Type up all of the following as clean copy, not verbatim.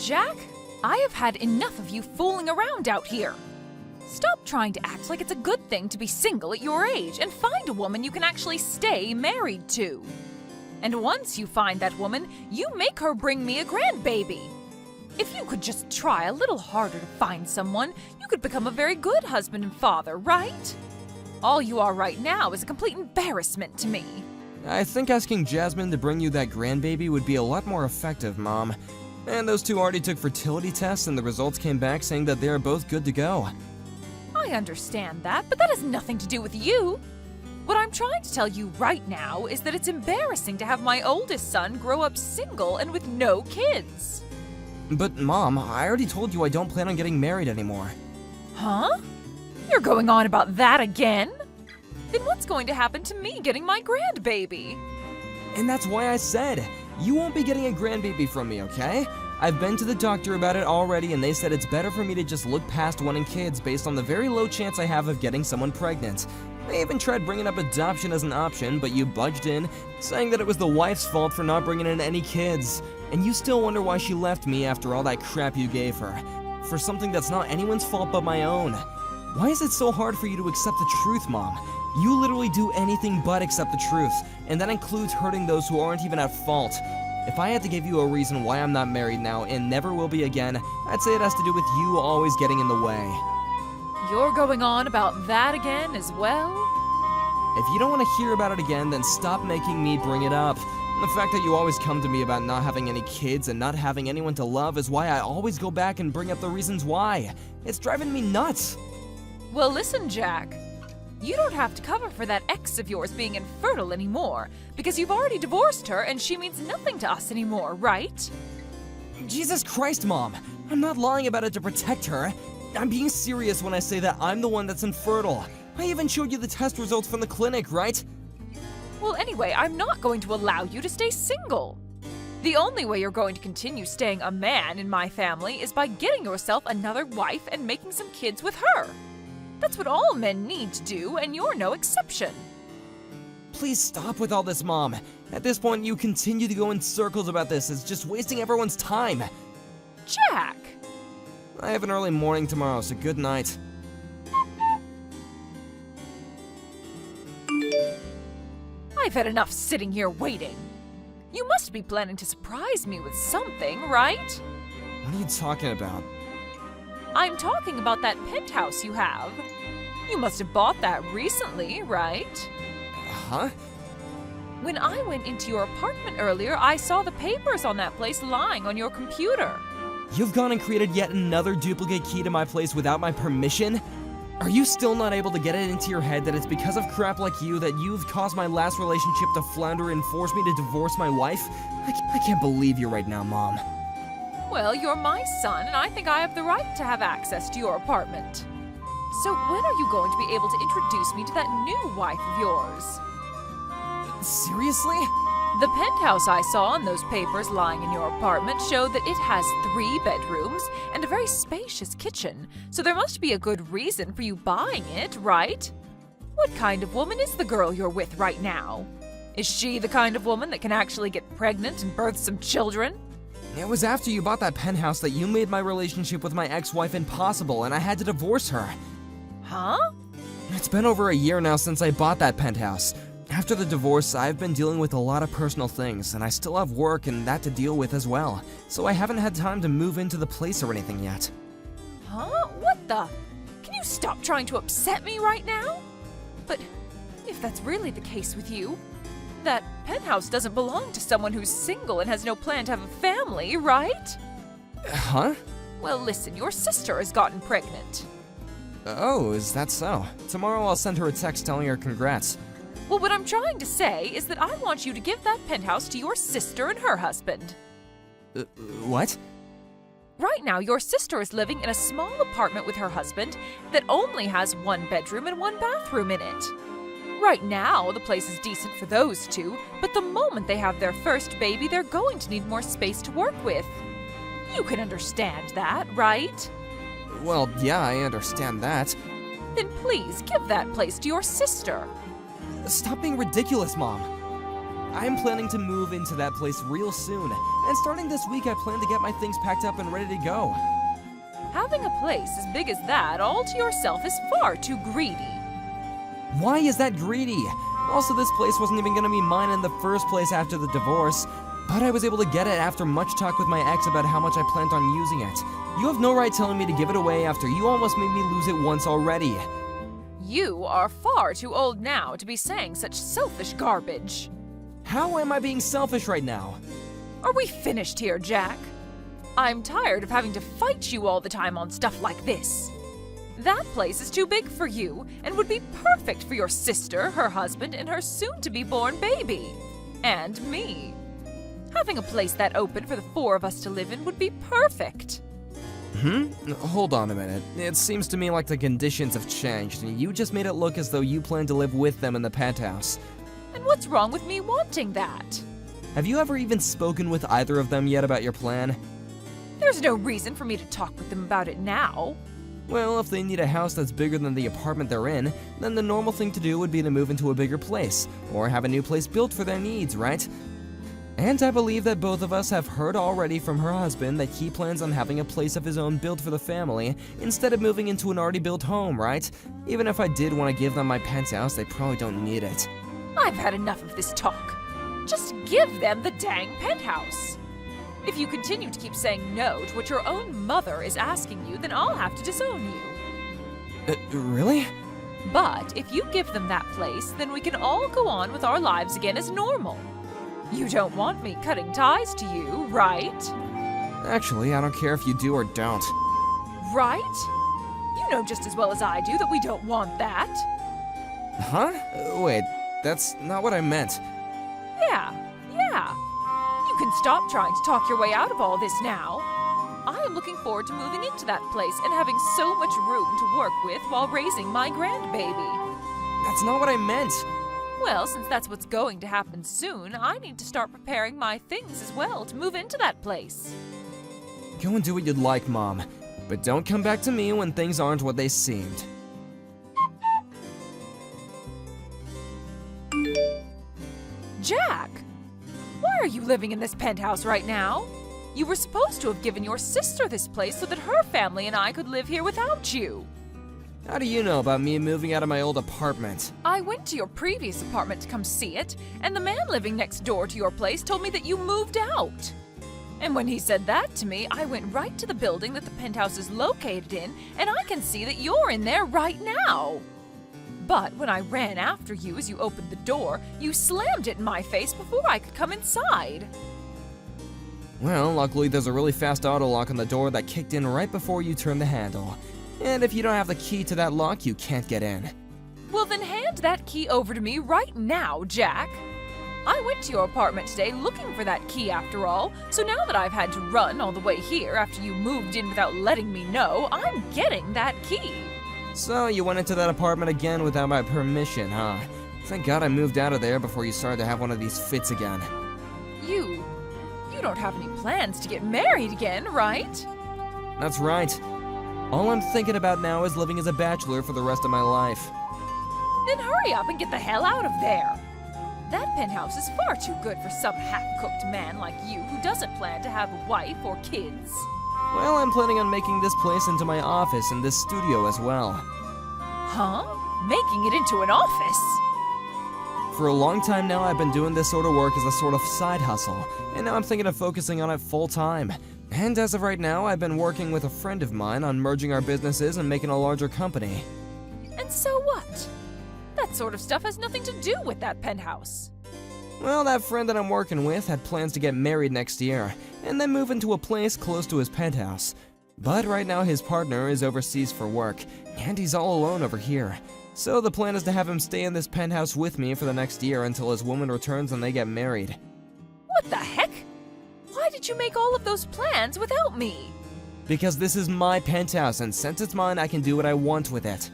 Jack, I have had enough of you fooling around out here. Stop trying to act like it's a good thing to be single at your age and find a woman you can actually stay married to. And once you find that woman, you make her bring me a grandbaby. If you could just try a little harder to find someone, you could become a very good husband and father, right? All you are right now is a complete embarrassment to me. I think asking Jasmine to bring you that grandbaby would be a lot more effective, Mom. And those two already took fertility tests and the results came back saying that they are both good to go. I understand that, but that has nothing to do with you. What I'm trying to tell you right now is that it's embarrassing to have my oldest son grow up single and with no kids. But Mom, I already told you I don't plan on getting married anymore. Huh? You're going on about that again? Then what's going to happen to me getting my grandbaby? And that's why I said, you won't be getting a grandbaby from me, okay? I've been to the doctor about it already and they said it's better for me to just look past wanting kids based on the very low chance I have of getting someone pregnant. They even tried bringing up adoption as an option, but you budged in, saying that it was the wife's fault for not bringing in any kids. And you still wonder why she left me after all that crap you gave her. For something that's not anyone's fault but my own. Why is it so hard for you to accept the truth, Mom? You literally do anything but accept the truth, and that includes hurting those who aren't even at fault. If I had to give you a reason why I'm not married now and never will be again, I'd say it has to do with you always getting in the way. You're going on about that again as well? If you don't want to hear about it again, then stop making me bring it up. The fact that you always come to me about not having any kids and not having anyone to love is why I always go back and bring up the reasons why. It's driving me nuts. Well, listen, Jack. You don't have to cover for that ex of yours being infertile anymore, because you've already divorced her and she means nothing to us anymore, right? Jesus Christ, Mom. I'm not lying about it to protect her. I'm being serious when I say that I'm the one that's infertile. I even showed you the test results from the clinic, right? Well, anyway, I'm not going to allow you to stay single. The only way you're going to continue staying a man in my family is by getting yourself another wife and making some kids with her. That's what all men need to do, and you're no exception. Please stop with all this, Mom. At this point, you continue to go in circles about this. It's just wasting everyone's time. Jack! I have an early morning tomorrow, so good night. I've had enough sitting here waiting. You must be planning to surprise me with something, right? What are you talking about? I'm talking about that penthouse you have. You must have bought that recently, right? Huh? When I went into your apartment earlier, I saw the papers on that place lying on your computer. You've gone and created yet another duplicate key to my place without my permission? Are you still not able to get it into your head that it's because of crap like you that you've caused my last relationship to flounder and forced me to divorce my wife? I can't believe you right now, Mom. Well, you're my son, and I think I have the right to have access to your apartment. So when are you going to be able to introduce me to that new wife of yours? Seriously? The penthouse I saw in those papers lying in your apartment showed that it has 3 bedrooms and a very spacious kitchen, so there must be a good reason for you buying it, right? What kind of woman is the girl you're with right now? Is she the kind of woman that can actually get pregnant and birth some children? It was after you bought that penthouse that you made my relationship with my ex-wife impossible and I had to divorce her. Huh? It's been over a year now since I bought that penthouse. After the divorce, I've been dealing with a lot of personal things, and I still have work and that to deal with as well, so I haven't had time to move into the place or anything yet. Huh? What the? Can you stop trying to upset me right now? But if that's really the case with you, that penthouse doesn't belong to someone who's single and has no plan to have a family, right? Huh? Well, listen, your sister has gotten pregnant. Oh, is that so? Tomorrow I'll send her a text telling her congrats. Well, what I'm trying to say is that I want you to give that penthouse to your sister and her husband. What? Right now, your sister is living in a small apartment with her husband that only has 1 bedroom and 1 bathroom in it. Right now, the place is decent for those two, but the moment they have their first baby, they're going to need more space to work with. You can understand that, right? Well, yeah, I understand that. Then please give that place to your sister. Stop being ridiculous, Mom. I'm planning to move into that place real soon, and starting this week I plan to get my things packed up and ready to go. Having a place as big as that all to yourself is far too greedy. Why is that greedy? Also, this place wasn't even gonna be mine in the first place after the divorce, but I was able to get it after much talk with my ex about how much I planned on using it. You have no right telling me to give it away after you almost made me lose it once already. You are far too old now to be saying such selfish garbage. How am I being selfish right now? Are we finished here, Jack? I'm tired of having to fight you all the time on stuff like this. That place is too big for you and would be perfect for your sister, her husband, and her soon-to-be-born baby. And me. Having a place that open for the four of us to live in would be perfect. Hold on a minute. It seems to me like the conditions have changed, and you just made it look as though you plan to live with them in the penthouse. And what's wrong with me wanting that? Have you ever even spoken with either of them yet about your plan? There's no reason for me to talk with them about it now. Well, if they need a house that's bigger than the apartment they're in, then the normal thing to do would be to move into a bigger place, or have a new place built for their needs, right? And I believe that both of us have heard already from her husband that he plans on having a place of his own built for the family, instead of moving into an already built home, right? Even if I did want to give them my penthouse, they probably don't need it. I've had enough of this talk. Just give them the dang penthouse. If you continue to keep saying no to what your own mother is asking you, then I'll have to disown you. Really? But if you give them that place, then we can all go on with our lives again as normal. You don't want me cutting ties to you, right? Actually, I don't care if you do or don't. Right? You know just as well as I do that we don't want that. Huh? Wait, that's not what I meant. Yeah. You can stop trying to talk your way out of all this now. I am looking forward to moving into that place and having so much room to work with while raising my grandbaby. That's not what I meant. Well, since that's what's going to happen soon, I need to start preparing my things as well to move into that place. Go and do what you'd like, Mom. But don't come back to me when things aren't what they seemed. Jack! Why are you living in this penthouse right now? You were supposed to have given your sister this place so that her family and I could live here without you. How do you know about me moving out of my old apartment? I went to your previous apartment to come see it, and the man living next door to your place told me that you moved out. And when he said that to me, I went right to the building that the penthouse is located in, and I can see that you're in there right now. But when I ran after you as you opened the door, you slammed it in my face before I could come inside. Well, luckily there's a really fast auto lock on the door that kicked in right before you turned the handle. And if you don't have the key to that lock, you can't get in. Well, then hand that key over to me right now, Jack. I went to your apartment today looking for that key after all, so now that I've had to run all the way here after you moved in without letting me know, I'm getting that key. So you went into that apartment again without my permission, huh? Thank God I moved out of there before you started to have one of these fits again. You don't have any plans to get married again, right? That's right. All I'm thinking about now is living as a bachelor for the rest of my life. Then hurry up and get the hell out of there. That penthouse is far too good for some half-cooked man like you who doesn't plan to have a wife or kids. Well, I'm planning on making this place into my office and this studio as well. Huh? Making it into an office? For a long time now, I've been doing this sort of work as a sort of side hustle, and now I'm thinking of focusing on it full-time. And as of right now, I've been working with a friend of mine on merging our businesses and making a larger company. And so what? That sort of stuff has nothing to do with that penthouse. Well, that friend that I'm working with had plans to get married next year, and then move into a place close to his penthouse. But right now his partner is overseas for work, and he's all alone over here. So the plan is to have him stay in this penthouse with me for the next year until his woman returns and they get married. What the heck? Why did you make all of those plans without me? Because this is my penthouse, and since it's mine, I can do what I want with it.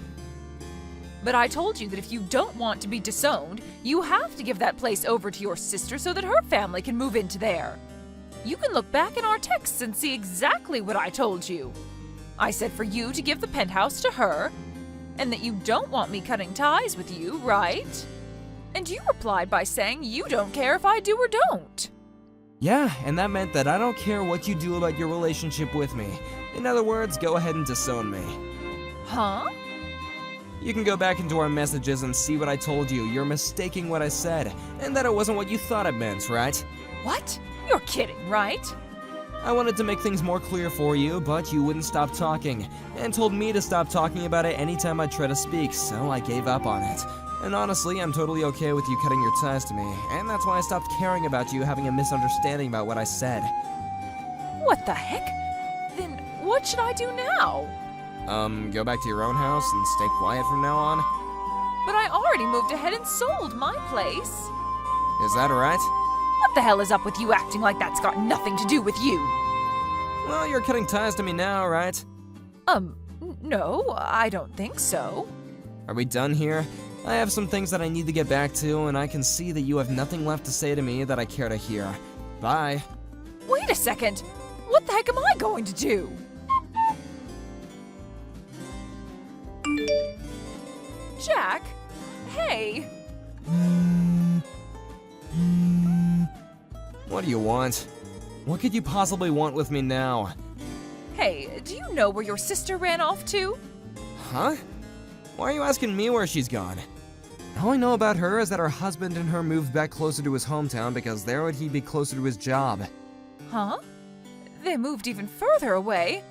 But I told you that if you don't want to be disowned, you have to give that place over to your sister so that her family can move into there. You can look back in our texts and see exactly what I told you. I said for you to give the penthouse to her, and that you don't want me cutting ties with you, right? And you replied by saying you don't care if I do or don't. Yeah, and that meant that I don't care what you do about your relationship with me. In other words, go ahead and disown me. Huh? You can go back into our messages and see what I told you. You're mistaking what I said, and that it wasn't what you thought it meant, right? What? You're kidding, right? I wanted to make things more clear for you, but you wouldn't stop talking, and told me to stop talking about it anytime I try to speak, so I gave up on it. And honestly, I'm totally okay with you cutting your ties to me, and that's why I stopped caring about you having a misunderstanding about what I said. What the heck? Then what should I do now? Go back to your own house and stay quiet from now on? But I already moved ahead and sold my place. Is that right? What the hell is up with you acting like that's got nothing to do with you? Well, you're cutting ties to me now, right? No, I don't think so. Are we done here? I have some things that I need to get back to, and I can see that you have nothing left to say to me that I care to hear. Bye. Wait a second. What the heck am I going to do? Jack? Hey. What do you want? What could you possibly want with me now? Hey, do you know where your sister ran off to? Huh? Why are you asking me where she's gone? All I know about her is that her husband and her moved back closer to his hometown because there would he be closer to his job. Huh? They moved even further away.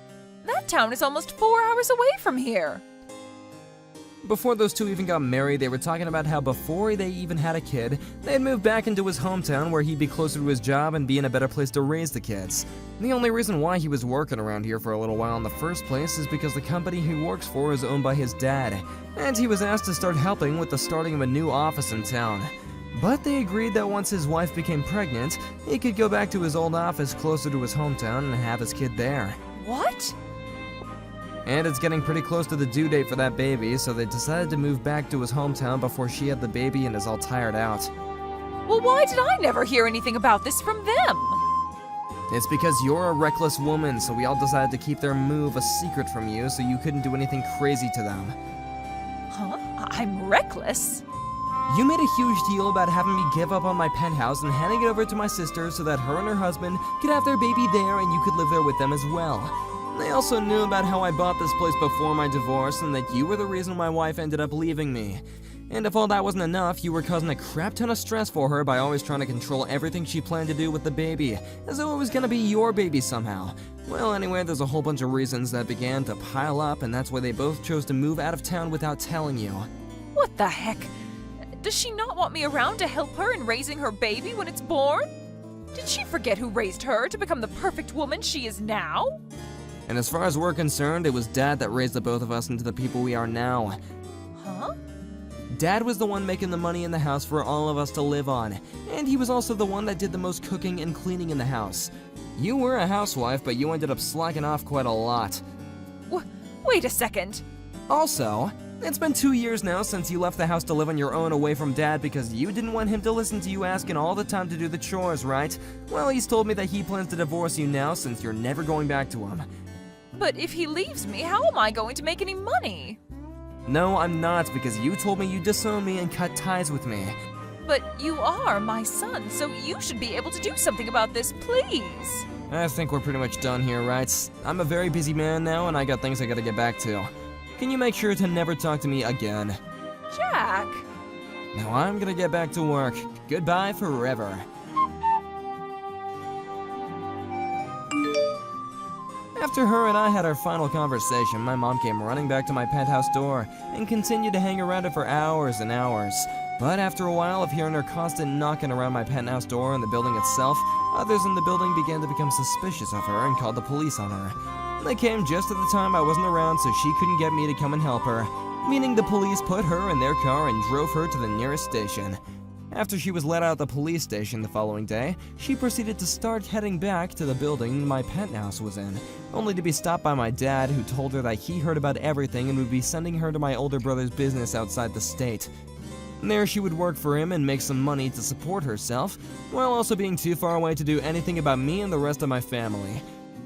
That town is almost 4 hours away from here. Before those two even got married, they were talking about how before they even had a kid, they'd move back into his hometown where he'd be closer to his job and be in a better place to raise the kids. The only reason why he was working around here for a little while in the first place is because the company he works for is owned by his dad, and he was asked to start helping with the starting of a new office in town. But they agreed that once his wife became pregnant, he could go back to his old office closer to his hometown and have his kid there. What? And it's getting pretty close to the due date for that baby, so they decided to move back to his hometown before she had the baby and is all tired out. Well, why did I never hear anything about this from them? It's because you're a reckless woman, so we all decided to keep their move a secret from you so you couldn't do anything crazy to them. Huh? I'm reckless? You made a huge deal about having me give up on my penthouse and handing it over to my sister so that her and her husband could have their baby there and you could live there with them as well. They also knew about how I bought this place before my divorce and that you were the reason my wife ended up leaving me. And if all that wasn't enough, you were causing a crap ton of stress for her by always trying to control everything she planned to do with the baby, as though it was gonna be your baby somehow. Well, anyway, there's a whole bunch of reasons that began to pile up, and that's why they both chose to move out of town without telling you. What the heck? Does she not want me around to help her in raising her baby when it's born? Did she forget who raised her to become the perfect woman she is now? And as far as we're concerned, it was Dad that raised the both of us into the people we are now. Huh? Dad was the one making the money in the house for all of us to live on, and he was also the one that did the most cooking and cleaning in the house. You were a housewife, but you ended up slacking off quite a lot. Wait a second. Also, it's been 2 years now since you left the house to live on your own away from Dad because you didn't want him to listen to you asking all the time to do the chores, right? Well, he's told me that he plans to divorce you now since you're never going back to him. But if he leaves me, how am I going to make any money? No, I'm not, because you told me you'd disown me and cut ties with me. But you are my son, so you should be able to do something about this, please. I think we're pretty much done here, right? I'm a very busy man now, and I got things I gotta get back to. Can you make sure to never talk to me again? Jack! Now I'm gonna get back to work. Goodbye forever. After her and I had our final conversation, my mom came running back to my penthouse door and continued to hang around it for hours and hours. But after a while of hearing her constant knocking around my penthouse door and the building itself, others in the building began to become suspicious of her and called the police on her. They came just at the time I wasn't around, so she couldn't get me to come and help her, meaning the police put her in their car and drove her to the nearest station. After she was let out of the police station the following day, she proceeded to start heading back to the building my penthouse was in, only to be stopped by my dad, who told her that he heard about everything and would be sending her to my older brother's business outside the state. There she would work for him and make some money to support herself, while also being too far away to do anything about me and the rest of my family.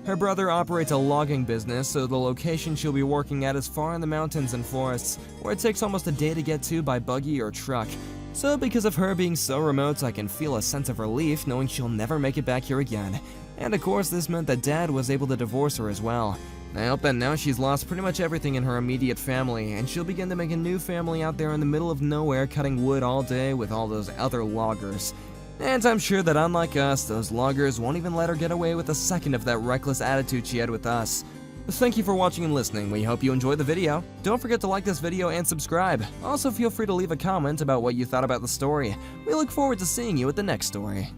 Her brother operates a logging business, so the location she'll be working at is far in the mountains and forests, where it takes almost a day to get to by buggy or truck. So because of her being so remote, I can feel a sense of relief knowing she'll never make it back here again. And of course, this meant that Dad was able to divorce her as well. I hope that now she's lost pretty much everything in her immediate family, and she'll begin to make a new family out there in the middle of nowhere cutting wood all day with all those other loggers. And I'm sure that unlike us, those loggers won't even let her get away with a second of that reckless attitude she had with us. Thank you for watching and listening. We hope you enjoyed the video. Don't forget to like this video and subscribe. Also, feel free to leave a comment about what you thought about the story. We look forward to seeing you at the next story.